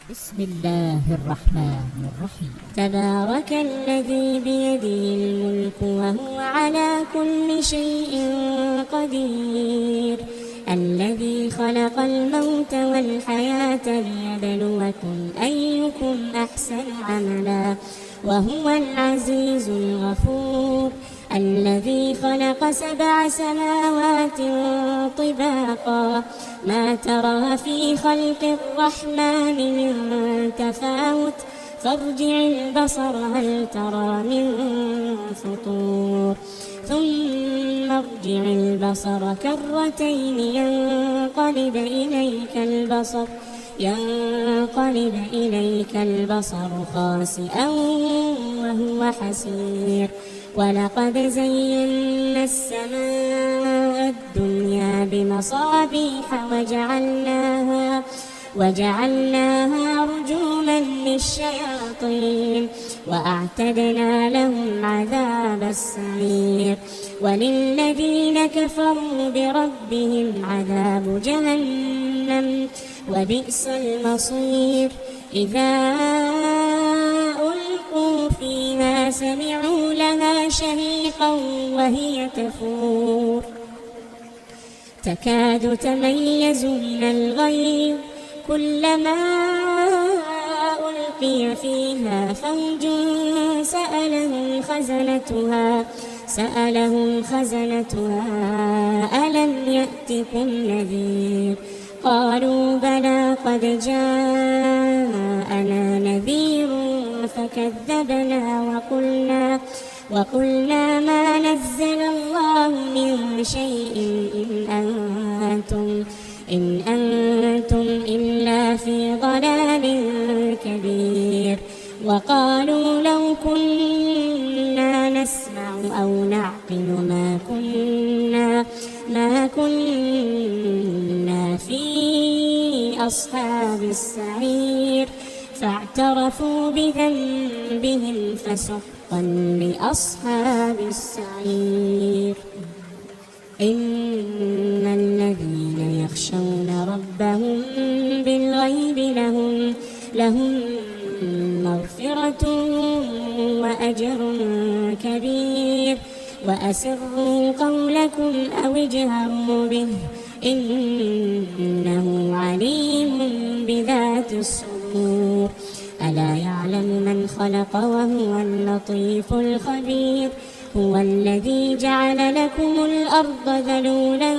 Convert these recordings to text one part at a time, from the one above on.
بسم الله الرحمن الرحيم. تبارك الذي بيده الملك وهو على كل شيء قدير، الذي خلق الموت والحياة ليبلوكم أيكم أحسن عملا، وهو العزيز الغفور، الذي خلق 7 سماوات طباقا، ما ترى في خلق الرحمن من تفاوت، فارجع البصر هل ترى من فطور، ثم ارجع البصر كرتين ينقلب إليك البصر خاسئا وهو حسير، ولقد زينا السماء الدنيا بمصابيح وجعلناها رجوما للشياطين، وأعتدنا لهم عذاب السعير، وللذين كفروا بربهم عذاب جهنم وبئس المصير. إذا ألقوا فيها سمعوا لها شهيقا وهي تفور، تكاد تميز من الغيظ، كلما ألقي فيها فوج سألهم خزنتها ألم يأتكم نذير، قالوا بلى قد جاءنا نذير فكذبنا وقلنا ما نزل الله من شيء إن أنتم إلا في ضلال كبير، وقالوا لو كنا نسمع أو نعقل ما كنا في أصحاب السعير، فاعترفوا بذنبهم فسحقا لأصحاب السعير. إن الذين يخشون ربهم بالغيب لهم مغفرة وأجر كبير، وأسروا قولكم أو اجهروا به إنه عليم بذات الصدور، ألا يعلم من خلق وهو اللطيف الخبير، هو الذي جعل لكم الأرض ذلولا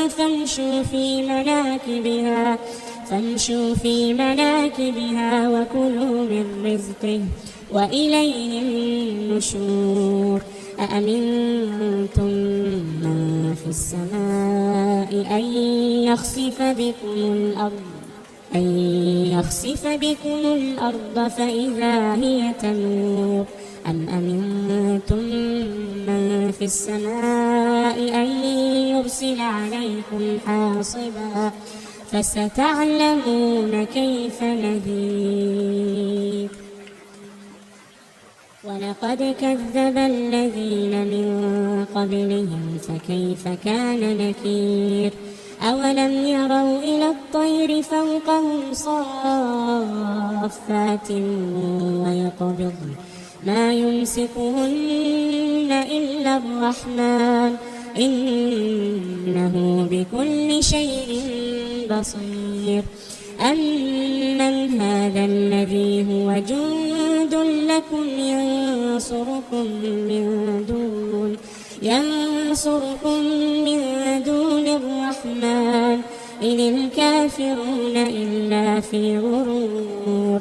فامشوا في مناكبها وكلوا من رزقه وإليه النشور. أأمنتم من في السماء أن يخسف بكم الأرض فإذا هي تمور، أم أمنتم من في السماء أن يرسل عليكم حاصبا، فستعلمون كيف نذير. ولقد كذب الذين من قبلهم فكيف كان نكير، أولم يروا إلى الطير فوقهم صافات ويقبضن ما يمسكهن إلا الرحمن إنه بكل شيء بصير. أمن هذا الذي هو جند لكم ينصركم من دون الرحمن إن الكافرون إلا في غرور.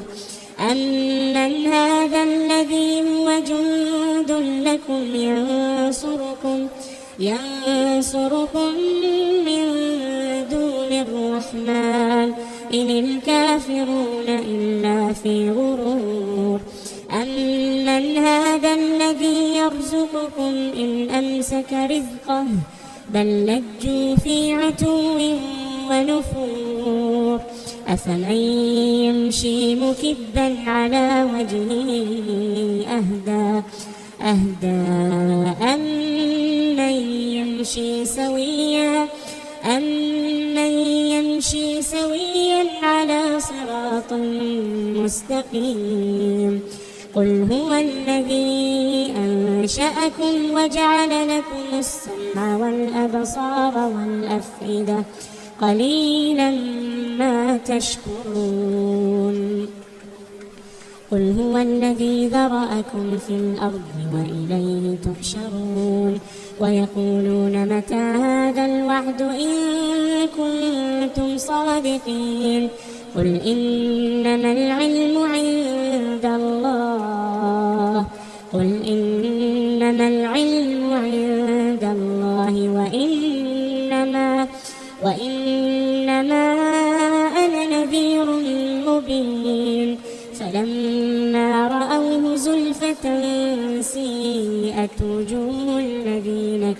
أمن هذا الذي هو جند لكم ينصركم من دون الرحمن إن الكافرون إلا في غرور. أمن هذا الذي يرزقكم إن أمسك رزقه بل لجوا في عتو ونفور. أفمن يمشي مكبا على وجهه أهدى أمن يمشي سويا على صراط مستقيم. قل هو الذي أنشأكم وجعل لكم السمع والأبصار والأفئدة قليلا ما تشكرون. قل هو الذي ذرأكم في الأرض وإليه تحشرون. ويقولون متى هذا الوعد إن كنتم صادقين. قل إنما العلم عند الله. قل إنما العلم عند الله وإنما أنا نذير مبين. فلما رأوه زلفة سيئت وجوه الذين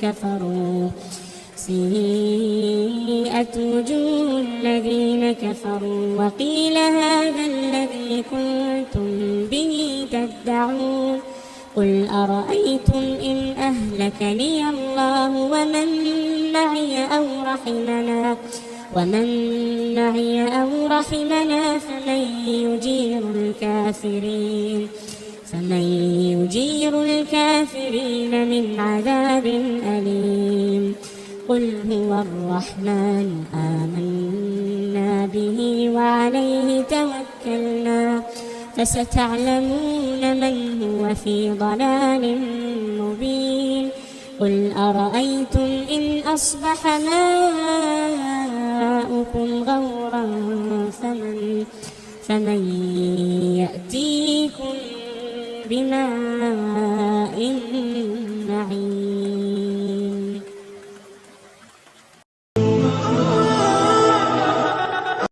كفروا وقيل هذا الذي كنتم به تدعون. قل أرأيتم إن أهلكني الله ومن معي أو رحمنا فمن يجير الكافرين من عذاب أليم. قل هو الرحمن آمنا به وعليه توكلنا فستعلمون من هو في ضلال مبين. قل أرأيتم إن أصبح ماؤكم غورا فمن يأتيكم بماء